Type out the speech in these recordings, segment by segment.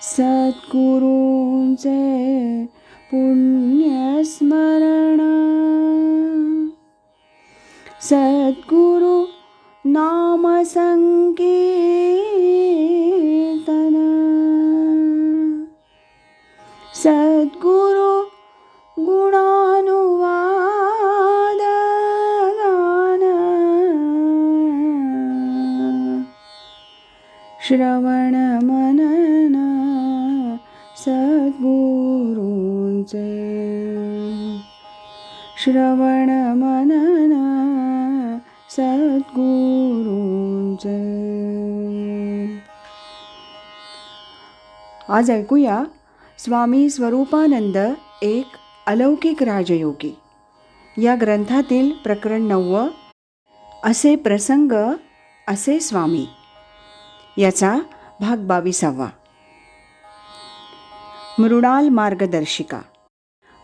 सद्गुरूंचे पुण्यस्मरण, सद्गुरु नाम संकीर्तन, सद्गुरु गुणानुवाद गान, श्रवण मनन सद्गुरूंचे, श्रवण मनन सद्गुरूंचे. आज ऐकूया स्वामी स्वरूपानंद एक अलौकिक राजयोगी या ग्रंथातील प्रकरण 9 असे प्रसंग असे स्वामी याचा भाग 22. मृणाल मार्गदर्शिका.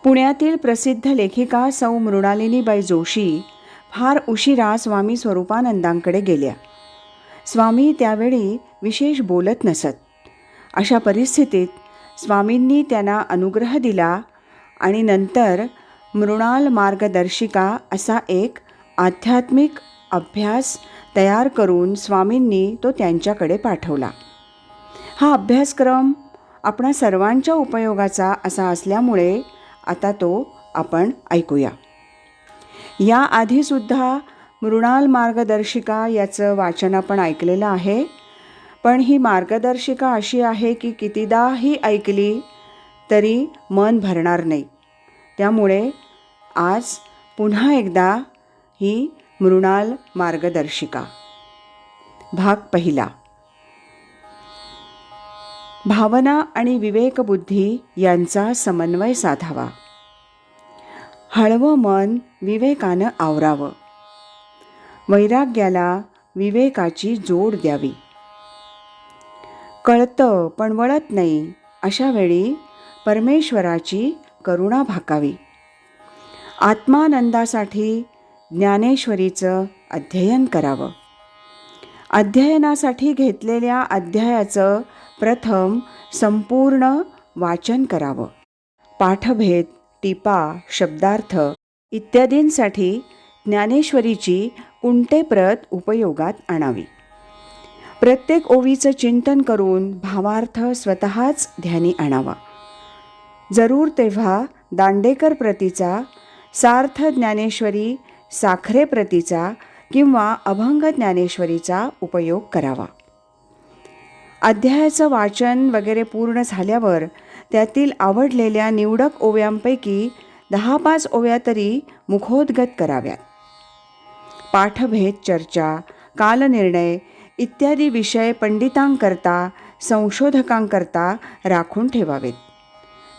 पुण्यातील प्रसिद्ध लेखिका सौ मृणालिनीबाई जोशी फार उशिरा स्वामी स्वरूपानंदांकडे गेल्या. स्वामी त्यावेळी विशेष बोलत नसत. अशा परिस्थितीत स्वामींनी त्यांना अनुग्रह दिला आणि नंतर मृणाल मार्गदर्शिका असा एक आध्यात्मिक अभ्यास तयार करून स्वामींनी तो त्यांच्याकडे पाठवला. हा अभ्यासक्रम आपणा सर्वांच्या उपयोगाचा असा असल्यामुळे आता तो आपण ऐकूया. याआधीसुद्धा मृणाल मार्गदर्शिका याचं वाचन आपण ऐकलेलं आहे, पण ही मार्गदर्शिका अशी आहे की कितीदाही ऐकली तरी मन भरणार नाही. त्यामुळे आज पुन्हा एकदा ही मृणाल मार्गदर्शिका. भाग 1. भावना आणि विवेकबुद्धी यांचा समन्वय साधावा. हळवं मन विवेकानं आवरावं. वैराग्याला विवेकाची जोड द्यावी. कळतं पण वळत नाही अशा वेळी परमेश्वराची करुणा भाकावी. आत्मानंदासाठी ज्ञानेश्वरीचं अध्ययन करावं. अध्ययनासाठी घेतलेल्या अध्यायाचं प्रथम संपूर्ण वाचन करावं. पाठभेद, टीपा, शब्दार्थ इत्यादींसाठी ज्ञानेश्वरीची कुंटे प्रत उपयोगात आणावी. प्रत्येक ओवीचं चिंतन करून भावार्थ स्वतःच ध्यानी आणावा. जरूर तेव्हा दांडेकर प्रतीचा, सार्थ ज्ञानेश्वरी साखरे प्रतीचा किंवा अभंग ज्ञानेश्वरीचा उपयोग करावा. अध्यायाचं वाचन वगैरे पूर्ण झाल्यावर त्यातील आवडलेल्या निवडक ओव्यांपैकी 10-5 ओव्या तरी मुखोद्गत कराव्यात. पाठभेद चर्चा, कालनिर्णय इत्यादी विषय पंडितांकरता, संशोधकांकरता राखून ठेवावेत.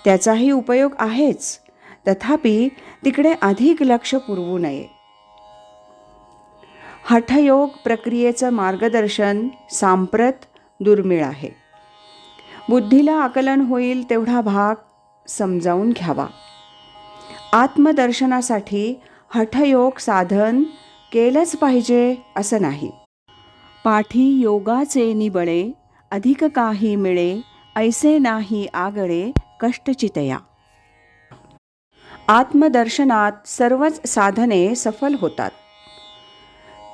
त्याचाही उपयोग आहेच, तथापि तिकडे अधिक लक्ष पुरवू नये. हठयोग प्रक्रियेचं मार्गदर्शन सांप्रत दुर्मिळ आहे. बुद्धीला आकलन होईल तेवढा भाग समजावून घ्यावा. आत्मदर्शनासाठी हठयोग साधन केलंच पाहिजे असं नाही. पाठी योगाचे निबळे, अधिक काही मिळे, ऐसे नाही आगळे कष्टचितया. आत्मदर्शनात सर्वच साधने सफल होतात.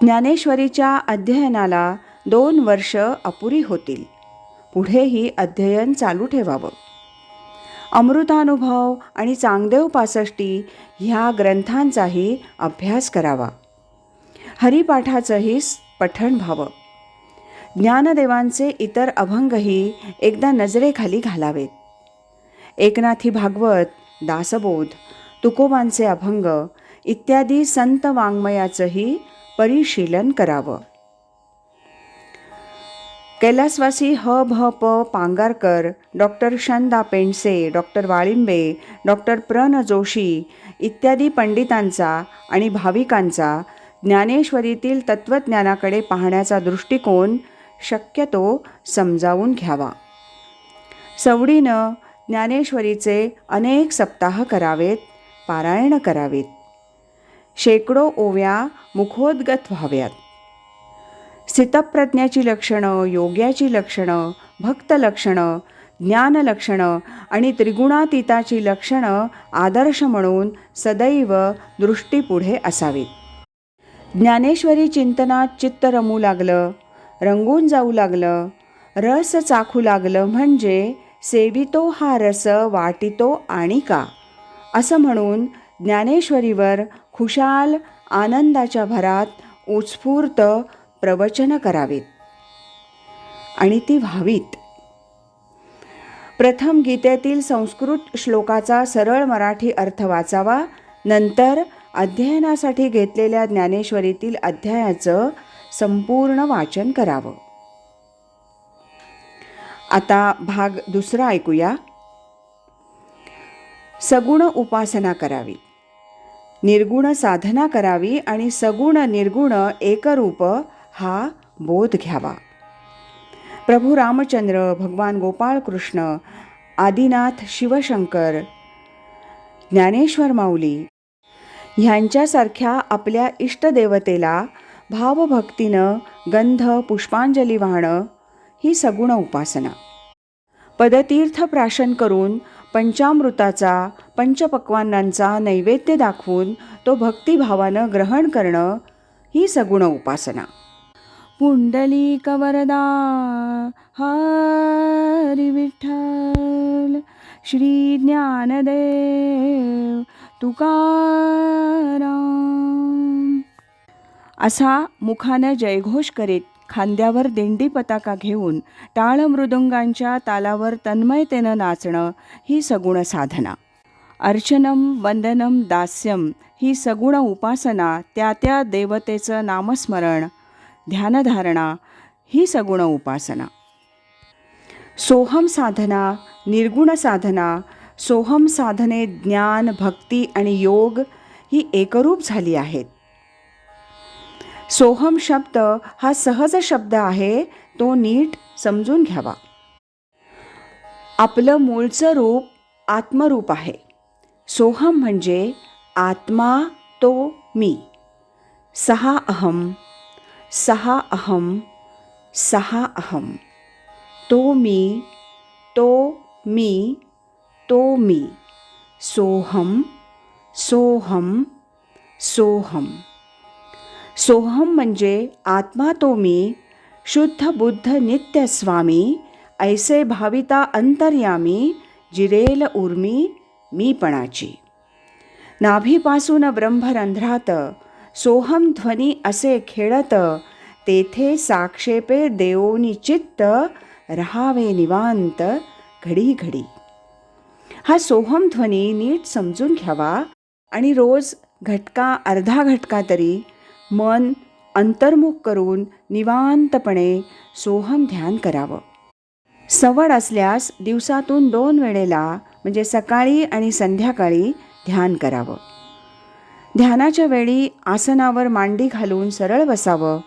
ज्ञानेश्वरीच्या अध्ययनाला 2 वर्ष अपुरी होतील. पुढेही अध्ययन चालू ठेवावं. अमृतानुभव आणि चांगदेव पासष्टी ह्या ग्रंथांचाही अभ्यास करावा. हरिपाठाचंही पठण व्हावं. ज्ञानदेवांचे इतर अभंगही एकदा नजरेखाली घालावेत. एकनाथी भागवत, दासबोध, तुकोबांचे अभंग इत्यादी संत वाङ्मयाचंही परिशीलन करावं. कैलासवासी ह.भ.प. पांगारकर, डॉक्टर शंदा पेंडसे, डॉक्टर वाळिंबे, डॉक्टर प्र.न. जोशी इत्यादी पंडितांचा आणि भाविकांचा ज्ञानेश्वरीतील तत्त्वज्ञानाकडे पाहण्याचा दृष्टिकोन शक्यतो समजावून घ्यावा. सवडीनं ज्ञानेश्वरीचे अनेक सप्ताह करावेत, पारायण करावेत. शेकडो ओव्या मुखोद्गत व्हाव्यात. स्थितप्रज्ञाची लक्षणं, योग्याची लक्षणं, भक्त लक्षणं, ज्ञानलक्षणं आणि त्रिगुणातीताची लक्षणं आदर्श म्हणून सदैव दृष्टीपुढे असावीत. ज्ञानेश्वरी चिंतनात चित्त रमू लागलं, रंगून जाऊ लागलं, रस चाखू लागलं म्हणजे सेवितो हा रस वाटितो आणि का असं म्हणून ज्ञानेश्वरीवर खुशाल आनंदाच्या भरात उत्स्फूर्त प्रवचन करावीत आणि ती व्हावीत. प्रथम गीतेतील संस्कृत श्लोकाचा सरळ मराठी अर्थ वाचावा, नंतर अध्ययनासाठी घेतलेल्या ज्ञानेश्वरीतील अध्यायाचं संपूर्ण वाचन करावं. आता भाग दुसरा ऐकूया. सगुण उपासना करावी, निर्गुण साधना करावी आणि सगुण निर्गुण एकरूप हा बोध घ्यावा. प्रभू रामचंद्र, भगवान गोपाळ कृष्ण, आदिनाथ शिवशंकर, ज्ञानेश्वर माऊली ह्यांच्यासारख्या आपल्या इष्टदेवतेला भावभक्तीनं गंध पुष्पांजली वाहणं ही सगुण उपासना. पदतीर्थ प्राशन करून पंचामृताचा पंचपक्वान्नांचा नैवेद्य दाखवून तो भक्तिभावानं ग्रहण करणं ही सगुण उपासना. पुंडलिक वरदा हरी विठ्ठल, श्री ज्ञानदेव तुकाराम असा मुखानं जयघोष करीत खांद्यावर दिंडी पताका घेऊन टाळ मृदुंगांच्या तालावर तन्मयतेनं नाचणं ही सगुण साधना. अर्चनम वंदनम दास्यम ही सगुण उपासना. त्या त्या देवतेचं नामस्मरण ध्यानधारणा ही सगुण उपासना. सोहम साधना, निर्गुण साधना. सोहम साधनेत ज्ञान, भक्ती आणि योग ही एकरूप झाली आहेत. सोहम शब्द हा सहज शब्द आहे, तो नीट समजून घ्यावा. आपलं मूळचं रूप आत्मरूप आहे. सोहम म्हणजे आत्मा, तो मी. सहा अहम, सहा अहम, सहा अहम. तो मी, तो मी, तो मी. सोहम, सोहम, सोहम. सोहम म्हणजे आत्मा तो मी, शुद्ध बुद्ध नित्य स्वामी, ऐसे भाविता अंतर्यामी, जिरेल उर्मी मीपणाची. नाभीपासून ब्रह्मरंध्रात सोहम ध्वनी असे खेळत, तेथे साक्षेपे देवोनी चित्त, रहावे निवांत घडी घडी. हा सोहम ध्वनी नीट समजून घ्यावा आणि रोज घटका अर्धा घटका तरी मन अंतर्मुख करून निवांतपणे सोहम ध्यान करावं. सवड असल्यास दिवसातून 2 वेळेला म्हणजे सकाळी आणि संध्याकाळी ध्यान करावं. ध्यानाच्या वेळी आसनावर मांडी घालून सरळ बसावं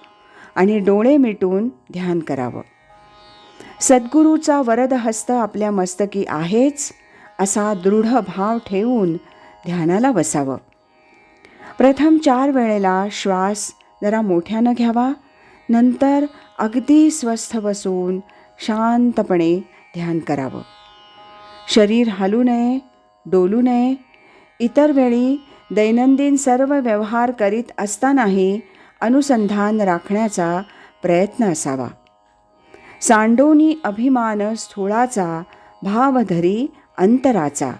आणि डोळे मिटून ध्यान करावं. सद्गुरूचा वरद हस्त आपल्या मस्तकी आहेच असा दृढ भाव ठेवून ध्यानाला बसावं. प्रथम 4 वेळेला श्वास जरा मोठ्यानं घ्यावा, नंतर अगदी स्वस्थ बसून शांतपणे ध्यान करावं. शरीर हालू नये, डोलू नये. इतर वेळी दैनंदिन सर्व व्यवहार करीत असतानाही अनुसंधान राखण्याचा प्रयत्न असावा. सांडोनी अभिमान स्थूळाचा, भाव धरी अंतराचा,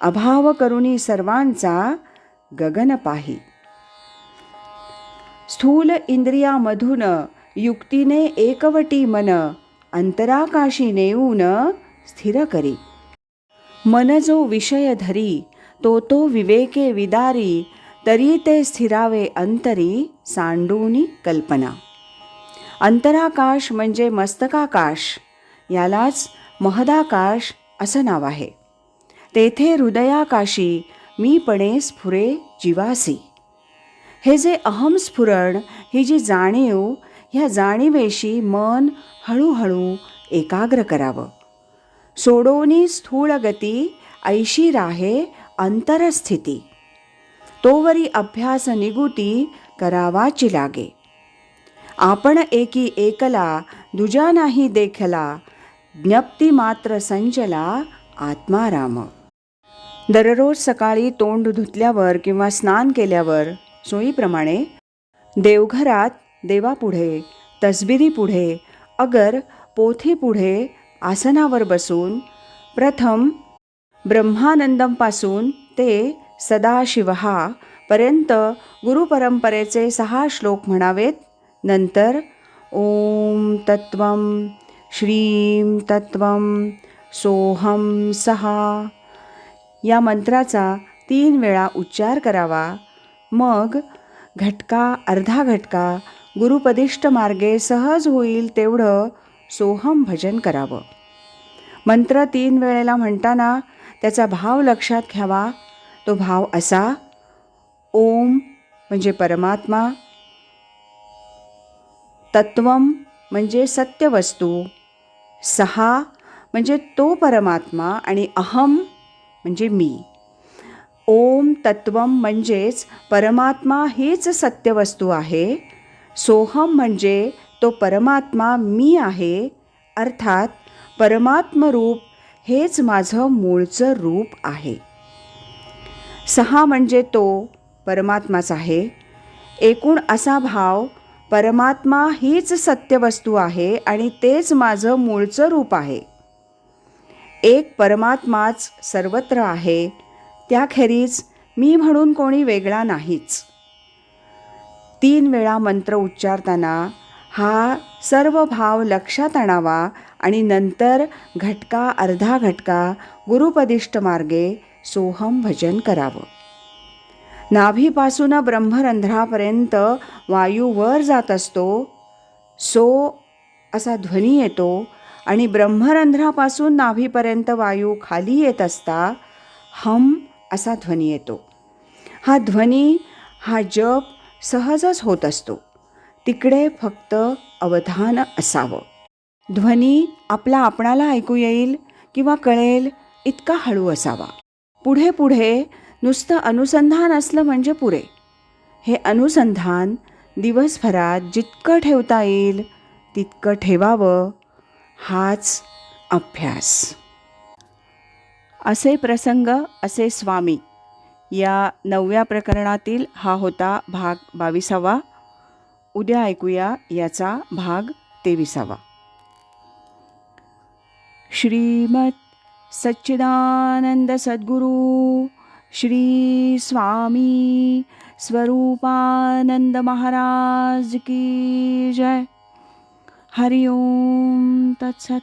अभाव करुनी सर्वांचा गगन पाही. स्थूल इंद्रियामधून युक्तीने एकवटी मन, अंतराकाशी नेऊन स्थिर करी. मन जो विषय धरी, तो तो विवेके विदारी, तरी ते स्थिरावे अंतरी, सांडूनी कल्पना. अंतराकाश म्हणजे मस्तकाकाश, यालाच महदाकाश असं नाव आहे. तेथे हृदयाकाशी मीपणे स्फुरे जीवासी. हे जे अहमस्फुरण, ही जी जाणीव, ह्या जाणीवेशी मन हळूहळू एकाग्र करावं. सोडोनी स्थूळ गती, ऐशी राहे अंतरस्थिती. तोवरी अभ्यास निगुती, करावाची लागे. आपण एकी एकला, दुजा नाही देखला, ज्ञप्ती मात्र संचला आत्माराम. दररोज सकाळी तोंड धुतल्यावर किंवा स्नान केल्यावर सोयीप्रमाणे देवघरात देवापुढे, तसबिरीपुढे, अगर पोथीपुढे आसनावर बसून प्रथम ब्रह्मानंदमपासून ते सदाशिवहा पर्यंत गुरुपरंपरेचे 6 श्लोक म्हणावेत. नंतर ओम तत्वम श्रीं तत्वम सोहम सहा या मंत्राचा 3 वेळा उच्चार करावा. मग घटका अर्धा घटका गुरुपदिष्ट मार्गे सहज होईल तेवढं सोहम भजन करावं. मंत्र 3 वेळेला म्हणताना त्याचा भाव लक्षात घ्यावा. तो भाव असा: ओम म्हणजे परमात्मा, तत्वम म्हणजे सत्यवस्तू, सहा म्हणजे तो परमात्मा आणि अहम म्हणजे मी. ओम तत्वम म्हणजेच परमात्मा हीच सत्यवस्तू आहे. सोहम म्हणजे तो परमात्मा मी आहे, अर्थात परमात्मरूप हेच माझं मूळचं रूप आहे. सहा म्हणजे तो परमात्माच आहे. एकूण असा भाव, परमात्मा हीच सत्यवस्तू आहे आणि तेच माझं मूळचं रूप आहे. एक परमात्माच सर्वत्र आहे, त्याखेरीज मी म्हणून कोणी वेगळा नाहीच. 3 वेळा मंत्र उच्चारताना हा सर्व भाव लक्षात आणावा आणि नंतर घटका अर्धा घटका गुरुपदिष्ट मार्गे सोहम भजन करावं. नाभीपासून ब्रह्मरंध्रापर्यंत वायू वर जात असतो, सो असा ध्वनी येतो आणि ब्रह्मरंध्रापासून नाभीपर्यंत वायू खाली येत असता हम असा ध्वनी येतो. हा ध्वनी, हा जप सहजच होत असतो. तिकडे फक्त अवधान असावं. ध्वनी आपला आपणाला ऐकू येईल किंवा कळेल इतका हळू असावा. पुढे पुढे नुसतं अनुसंधान असलं म्हणजे पुरे. हे अनुसंधान दिवसभरात जितकं ठेवता येईल तितकं ठेवावं, हाच अभ्यास. असे प्रसंग असे स्वामी या 9व्या प्रकरणातील हा होता भाग 22वा. उद्या ऐकूया याचा भाग 23वा. श्रीमत सच्चिदानंद सद्गुरु श्री स्वामी स्वरूपानंद महाराज की जय. हरि ओम तत्सत.